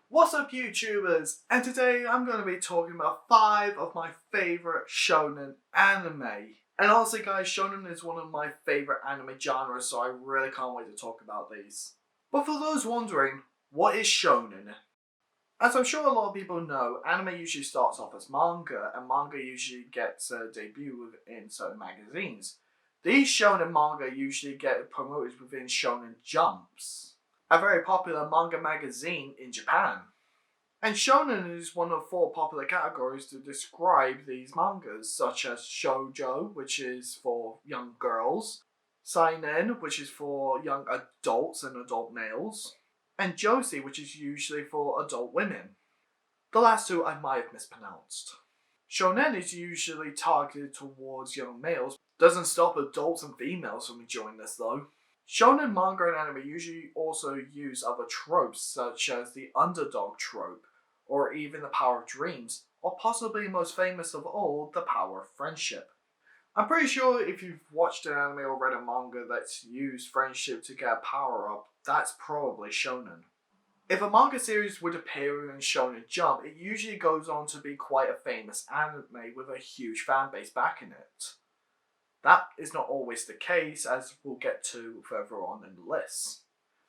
What's up YouTubers? And today I'm going to be talking about 5 of my favourite shonen anime. And honestly guys, shonen is one of my favourite anime genres, so I really can't wait to talk about these. But for those wondering, what is shonen? As I'm sure a lot of people know, anime usually starts off as manga, and manga usually gets a debut in certain magazines. These shonen manga usually get promoted within Shonen Jumps, a very popular manga magazine in Japan. And shonen is one of 4 popular categories to describe these mangas, such as shoujo, which is for young girls, seinen, which is for young adults and adult males, and josei, which is usually for adult women. The last 2 I might have mispronounced. Shonen is usually targeted towards young males, doesn't stop adults and females from enjoying this though. Shonen manga and anime usually also use other tropes such as the underdog trope, or even the power of dreams, or possibly most famous of all, the power of friendship. I'm pretty sure if you've watched an anime or read a manga that's used friendship to get a power up, that's probably shonen. If a manga series would appear in Shonen Jump, it usually goes on to be quite a famous anime with a huge fanbase backing it. That is not always the case, as we'll get to further on in the list.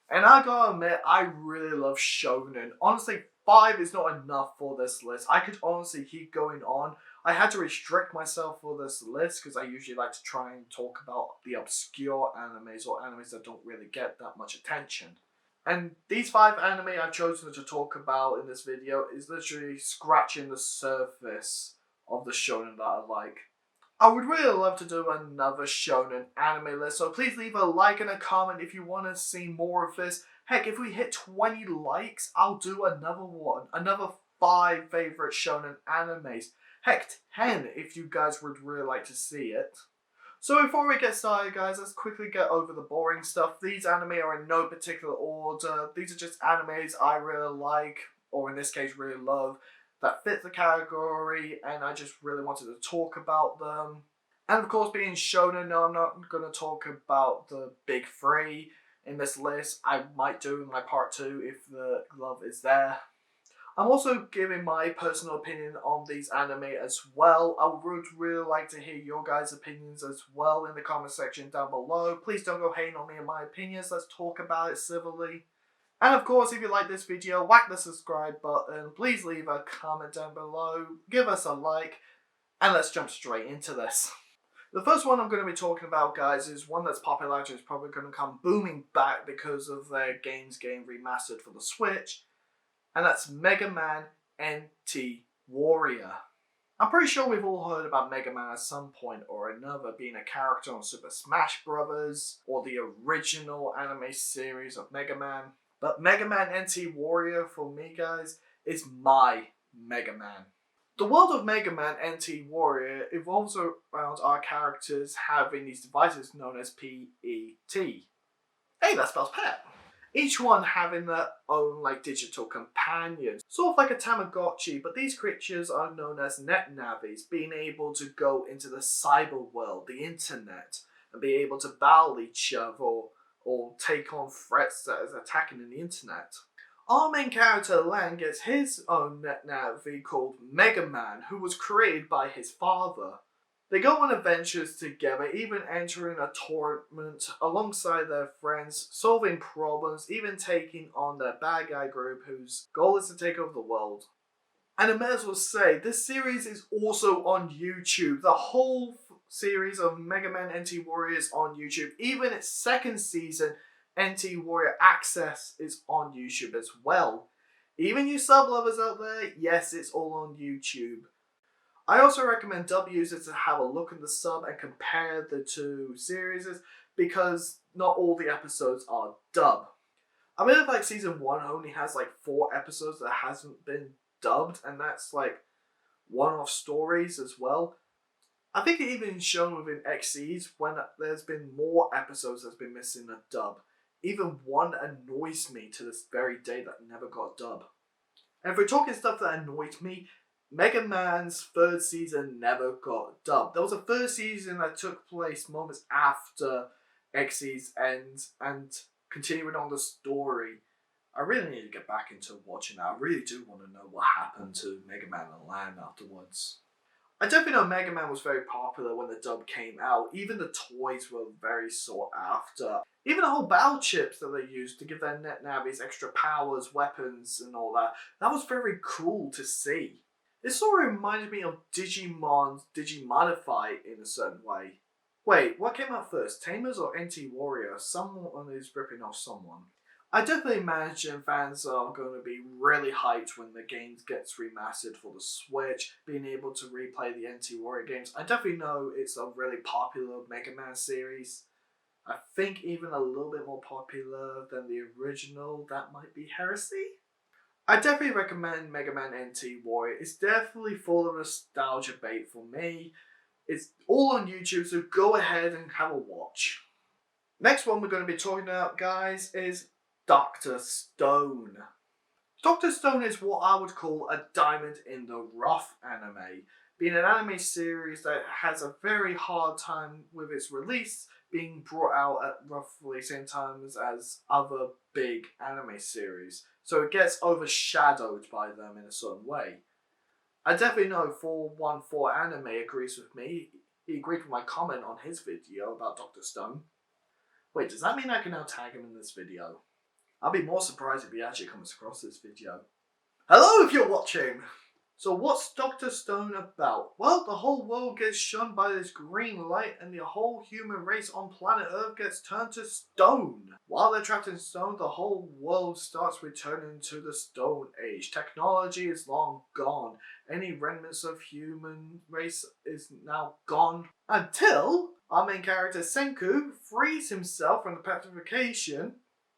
And I gotta admit, I really love shonen. Honestly, 5 is not enough for this list. I could honestly keep going on. I had to restrict myself for this list because I usually like to try and talk about the obscure animes or animes that don't really get that much attention. And these 5 anime I've chosen to talk about in this video is literally scratching the surface of the shonen that I like. I would really love to do another shonen anime list, so please leave a like and a comment if you want to see more of this. Heck, if we hit 20 likes, I'll do another one. Another 5 favourite shonen animes. Heck, 10 if you guys would really like to see it. So before we get started guys, let's quickly get over the boring stuff. These anime are in no particular order. These are just animes I really like, or in this case really love, that fit the category, and I just really wanted to talk about them. And of course, being shonen, no, I'm not going to talk about the big 3 in this list. I might do in my part 2 if the love is there. I'm also giving my personal opinion on these anime as well. I would really like to hear your guys' opinions as well in the comment section down below. Please don't go hating on me and my opinions. Let's talk about it civilly. And of course, if you like this video, whack the subscribe button. Please leave a comment down below. Give us a like. And let's jump straight into this. The first one I'm going to be talking about, guys, is one that's popularity is probably going to come booming back because of their games getting remastered for the Switch. And that's Mega Man NT Warrior. I'm pretty sure we've all heard about Mega Man at some point or another, being a character on Super Smash Bros. Or the original anime series of Mega Man. But Mega Man NT Warrior, for me guys, is my Mega Man. The world of Mega Man NT Warrior evolves around our characters having these devices known as PET. Hey, that spells pet. Each one having their own digital companions, sort of like a Tamagotchi, but these creatures are known as net navis, being able to go into the cyber world, the internet, and be able to battle each other or take on threats that is attacking in the internet. Our main character, Lan, gets his own net navi called Mega Man, who was created by his father. They go on adventures together, even entering a tournament alongside their friends, solving problems, even taking on their bad guy group whose goal is to take over the world. And I may as well say, this series is also on YouTube. The whole series of Mega Man NT Warrior is on YouTube. Even its 2nd season, NT Warrior Access, is on YouTube as well. Even you sub lovers out there, yes, it's all on YouTube. I also recommend dub users to have a look at the sub and compare the 2 series because not all the episodes are dub. I believe season 1 only has 4 episodes that hasn't been dubbed, and that's one-off stories as well. I think it even shown within XEs when there's been more episodes that's been missing a dub. Even one annoys me to this very day that never got dub. And if we're talking stuff that annoyed me, Mega Man's 3rd season never got dubbed. There was a 3rd season that took place moments after XE's end and continuing on the story. I really need to get back into watching that. I really do want to know what happened to Mega Man and Lamb afterwards. I definitely know Mega Man was very popular when the dub came out. Even the toys were very sought after. Even the whole battle chips that they used to give their net navis extra powers, weapons, and all that. That was very cool to see. It sort of reminded me of Digimon's Digimodify in a certain way. Wait, what came out first, Tamers or NT Warrior? Someone is ripping off someone. I definitely imagine fans are going to be really hyped when the game gets remastered for the Switch, being able to replay the NT Warrior games. I definitely know it's a really popular Mega Man series. I think even a little bit more popular than the original. That might be heresy. I definitely recommend Mega Man NT Warrior. It's definitely full of nostalgia bait for me. It's all on YouTube, so go ahead and have a watch. Next one we're going to be talking about, guys, is Dr. Stone. Dr. Stone is what I would call a diamond in the rough anime, being an anime series that has a very hard time with its release, being brought out at roughly the same time as other big anime series, so it gets overshadowed by them in a certain way. I definitely know 414 Anime agrees with me. He agreed with my comment on his video about Dr. Stone. Wait, does that mean I can now tag him in this video? I'll be more surprised if he actually comes across this video. Hello if you're watching! So what's Dr. Stone about? Well, the whole world gets shunned by this green light and the whole human race on planet Earth gets turned to stone. While they're trapped in stone, the whole world starts returning to the Stone Age. Technology is long gone. Any remnants of human race is now gone. Until our main character Senku frees himself from the petrification,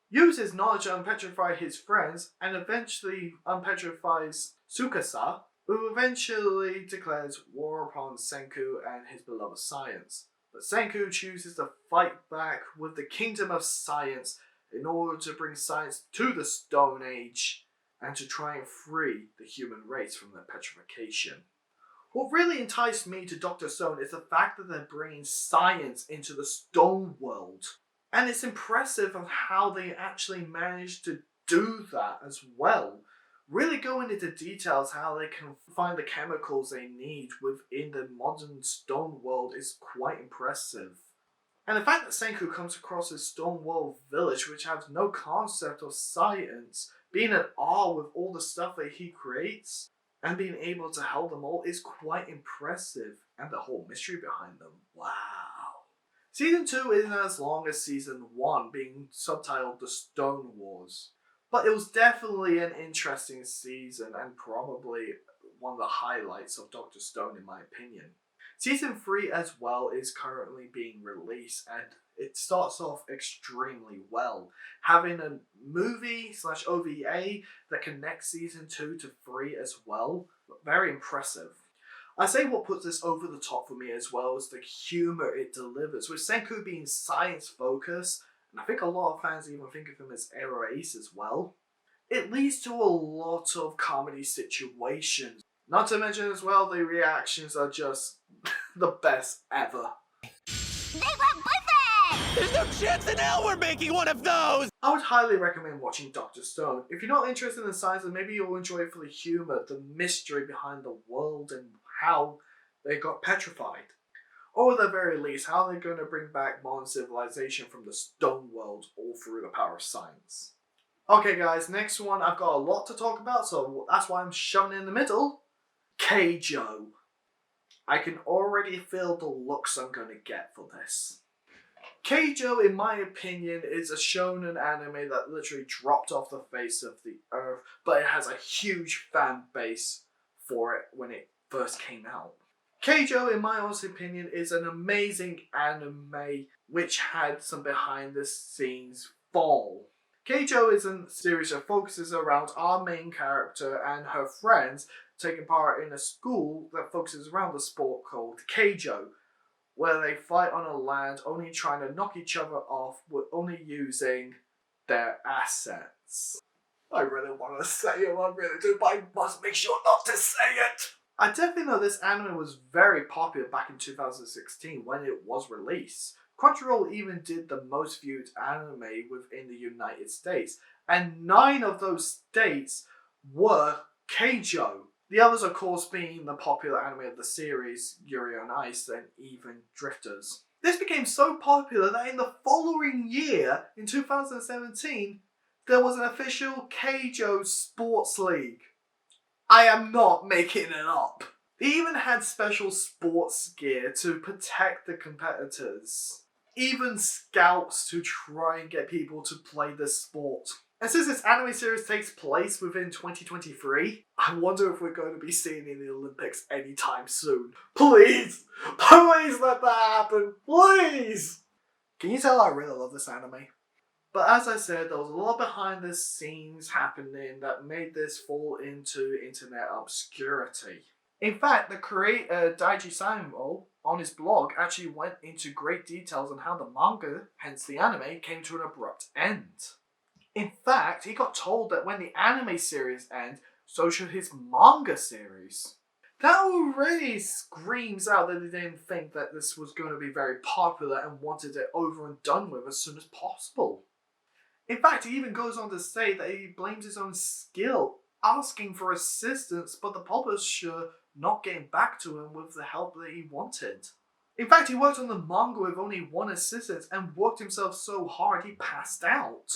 uses knowledge to unpetrify his friends, and eventually unpetrifies Tsukasa, who eventually declares war upon Senku and his beloved science. But Senku chooses to fight back with the Kingdom of Science in order to bring science to the Stone Age and to try and free the human race from their petrification. What really enticed me to Dr. Stone is the fact that they're bringing science into the stone world. And it's impressive on how they actually managed to do that as well. Really going into details how they can find the chemicals they need within the modern stone world is quite impressive. And the fact that Senku comes across this stone world village which has no concept of science, being at awe with all the stuff that he creates, and being able to help them all is quite impressive. And the whole mystery behind them, wow. Season 2 isn't as long as Season 1, being subtitled The Stone Wars. But it was definitely an interesting season and probably one of the highlights of Dr. Stone in my opinion. Season 3 as well is currently being released and it starts off extremely well. Having a movie/OVA that connects Season 2 to 3 as well, very impressive. I say what puts this over the top for me as well is the humour it delivers, with Senku being science focused, and I think a lot of fans even think of him as Arrow Ace as well. It leads to a lot of comedy situations. Not to mention as well, the reactions are just the best ever. They were perfect! There's no chance in hell we're making one of those! I would highly recommend watching Dr. Stone. If you're not interested in science, then maybe you'll enjoy it for the humour, the mystery behind the world, and how they got petrified. Or at the very least, how they're going to bring back modern civilization from the stone world all through the power of science. Okay guys, next one I've got a lot to talk about, so that's why I'm shoving it in the middle. Keijo. I can already feel the looks I'm going to get for this. Keijo, in my opinion, is a shonen anime that literally dropped off the face of the earth, but it has a huge fan base for it when it first came out. Keijo, in my honest opinion, is an amazing anime which had some behind the scenes fall. Keijo is a series that focuses around our main character and her friends taking part in a school that focuses around the sport called Keijo, where they fight on a land only trying to knock each other off with only using their assets. I really want to say it, I really do, but I must make sure not to say it! I definitely know this anime was very popular back in 2016 when it was released. Crunchyroll even did the most viewed anime within the United States, and 9 of those states were Keijo. The others, of course, being the popular anime of the series, Yuri on Ice, and even Drifters. This became so popular that in the following year, in 2017, there was an official Keijo sports league. I am not making it up. They even had special sports gear to protect the competitors. Even scouts to try and get people to play this sport. And since this anime series takes place within 2023, I wonder if we're going to be seeing it in the Olympics anytime soon. Please! Please let that happen! Please! Can you tell I really love this anime? But as I said, there was a lot behind the scenes happening that made this fall into internet obscurity. In fact, the creator Daiji Samuel, on his blog, actually went into great details on how the manga, hence the anime, came to an abrupt end. In fact, he got told that when the anime series ends, so should his manga series. That already screams out that they didn't think that this was going to be very popular and wanted it over and done with as soon as possible. In fact, he even goes on to say that he blames his own skill, asking for assistance, but the publisher not getting back to him with the help that he wanted. In fact, he worked on the manga with only one assistant and worked himself so hard he passed out.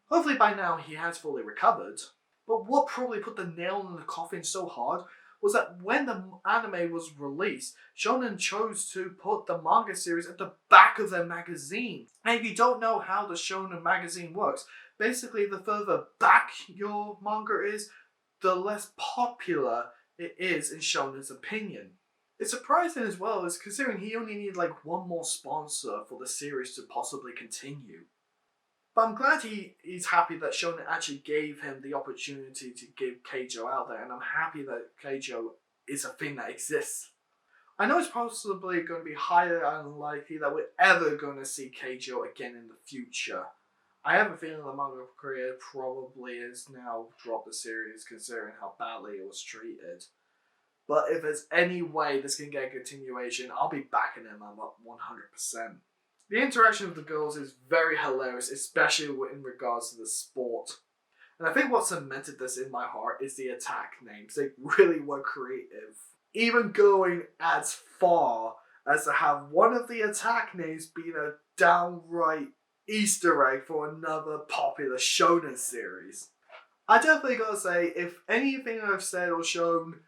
Hopefully by now he has fully recovered. But what probably put the nail in the coffin so hard was that when the anime was released, Shōnen chose to put the manga series at the back of their magazine. And if you don't know how the Shōnen magazine works, basically the further back your manga is, the less popular it is in Shōnen's opinion. It's surprising as well, as considering he only needed like one more sponsor for the series to possibly continue. But I'm glad he's happy that Shōnen actually gave him the opportunity to give Keijo out there, and I'm happy that Keijo is a thing that exists. I know it's possibly going to be highly unlikely that we're ever going to see Keijo again in the future. I have a feeling the manga career probably has now dropped the series considering how badly it was treated. But if there's any way this can get a continuation, I'll be backing him up 100%. The interaction with the girls is very hilarious, especially in regards to the sport. And I think what cemented this in my heart is the attack names. They really were creative. Even going as far as to have one of the attack names being a downright Easter egg for another popular Shōnen series. I definitely gotta say, if anything I've said or shown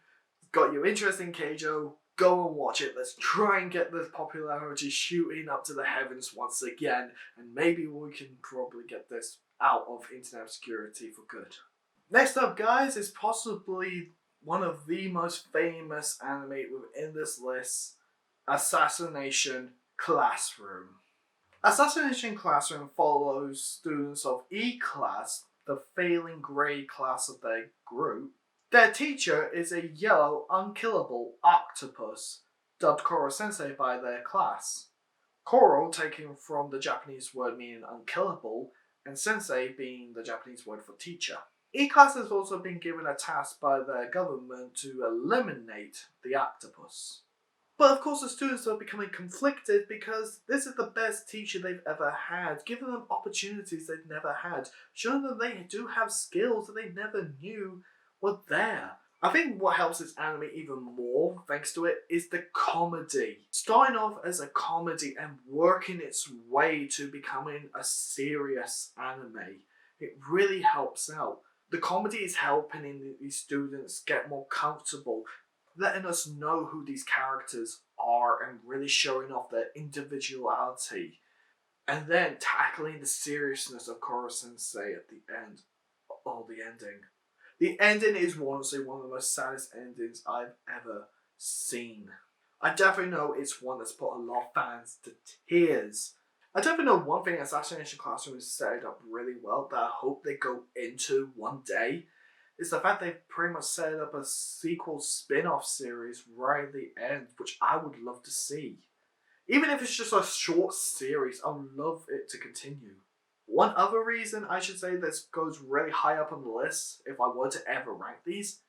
got you interested in Keijo, go and watch it. Let's try and get this popularity shooting up to the heavens once again, and maybe we can probably get this out of internet obscurity for good. Next up, guys, is possibly one of the most famous anime within this list, Assassination Classroom. Assassination Classroom follows students of E-Class, the failing grade class of their group. Their teacher is a yellow, unkillable octopus, dubbed Koro-sensei by their class. Koro taken from the Japanese word meaning unkillable, and sensei being the Japanese word for teacher. E-Class has also been given a task by their government to eliminate the octopus. But of course the students are becoming conflicted because this is the best teacher they've ever had, giving them opportunities they've never had, showing them they do have skills that they never knew were there. I think what helps this anime even more, thanks to it, is the comedy. Starting off as a comedy and working its way to becoming a serious anime. It really helps out. The comedy is helping these students get more comfortable, letting us know who these characters are and really showing off their individuality. And then tackling the seriousness of Koro-sensei at the end. Oh, the ending. The ending is honestly one of the most saddest endings I've ever seen. I definitely know it's one that's put a lot of fans to tears. I definitely know one thing Assassination Classroom is set up really well that I hope they go into one day is the fact they've pretty much set up a sequel spin-off series right at the end, which I would love to see. Even if it's just a short series, I would love it to continue. One other reason I should say this goes really high up on the list, if I were to ever rank these,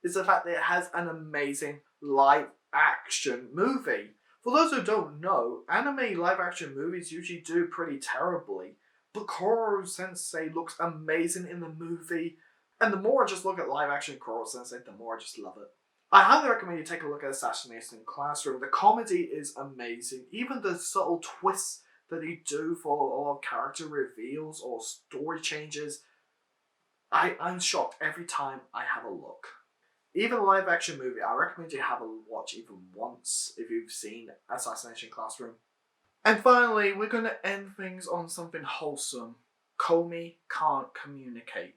is the fact that it has an amazing live action movie. For those who don't know, anime live action movies usually do pretty terribly, but Koro Sensei looks amazing in the movie, and the more I just look at live action Koro Sensei, the more I just love it. I highly recommend you take a look at Assassination Classroom. The comedy is amazing, even the subtle twists that they do for a lot of character reveals or story changes. I'm shocked every time I have a look. Even a live action movie, I recommend you have a watch even once if you've seen Assassination Classroom. And finally, we're going to end things on something wholesome. Komi can't communicate.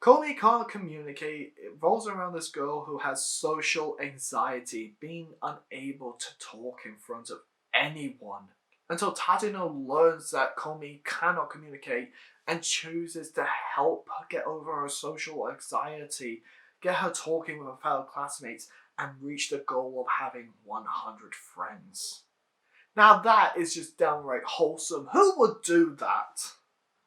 Komi can't communicate. It revolves around this girl who has social anxiety, being unable to talk in front of anyone. Until Tadano learns that Komi cannot communicate and chooses to help her get over her social anxiety, get her talking with her fellow classmates, and reach the goal of having 100 friends. Now that is just downright wholesome. Who would do that?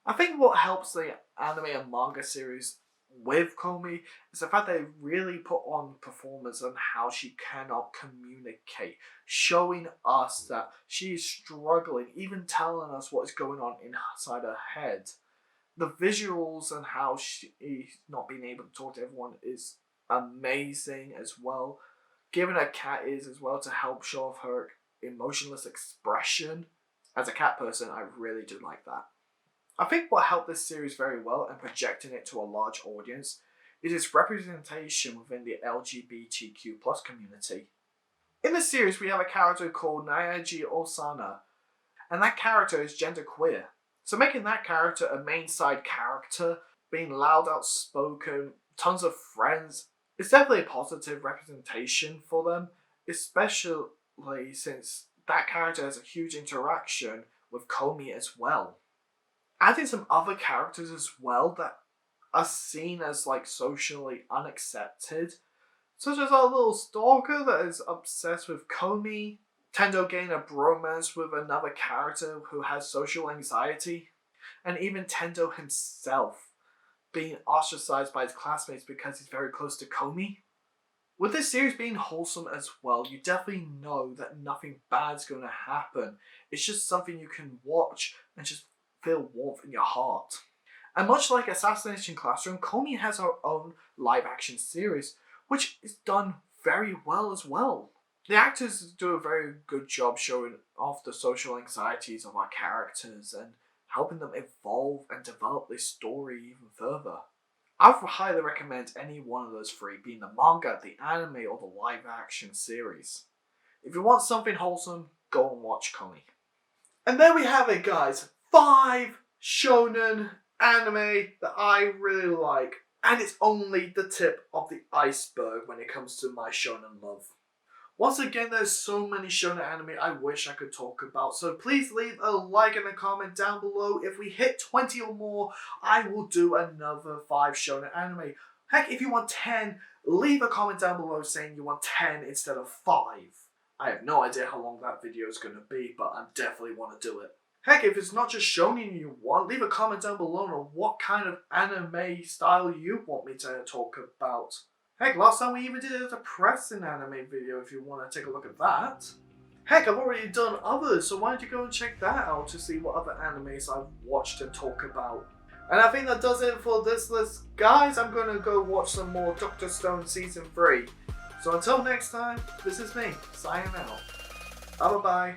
I think what helps the anime and manga series with Komi is the fact they really put on performance on how she cannot communicate, showing us that she is struggling, even telling us what is going on inside her head. The visuals and how she's not being able to talk to everyone is amazing as well. Giving a cat ears as well to help show off her emotionless expression. As a cat person, I really do like that. I think what helped this series very well and projecting it to a large audience is its representation within the LGBTQ plus community. In the series, we have a character called Nyaji Osana, and that character is genderqueer. So making that character a main side character, being loud, outspoken, tons of friends, it's definitely a positive representation for them, especially since that character has a huge interaction with Komi as well. Adding some other characters as well that are seen as socially unaccepted, such as our little stalker that is obsessed with Komi, Tendo getting a bromance with another character who has social anxiety, and even Tendo himself being ostracized by his classmates because he's very close to Komi. With this series being wholesome as well, you definitely know that nothing bad's going to happen. It's just something you can watch and just feel warmth in your heart. And much like Assassination Classroom, Komi has her own live action series, which is done very well as well. The actors do a very good job showing off the social anxieties of our characters and helping them evolve and develop this story even further. I would highly recommend any one of those three, being the manga, the anime, or the live action series. If you want something wholesome, go and watch Komi. And there we have it, guys. 5 shonen anime that I really like. And it's only the tip of the iceberg when it comes to my shonen love. Once again, there's so many shonen anime I wish I could talk about, so please leave a like and a comment down below. If we hit 20 or more, I will do another 5 shonen anime. Heck, if you want 10, leave a comment down below saying you want 10 instead of 5. I have no idea how long that video is going to be, but I definitely want to do it. Heck, if it's not just shonen you want, leave a comment down below on what kind of anime style you want me to talk about. Heck, last time we even did a depressing anime video if you want to take a look at that. Heck, I've already done others, so why don't you go and check that out to see what other animes I've watched and talk about. And I think that does it for this list. Guys, I'm going to go watch some more Dr. Stone Season 3. So until next time, this is me, signing out. Bye bye.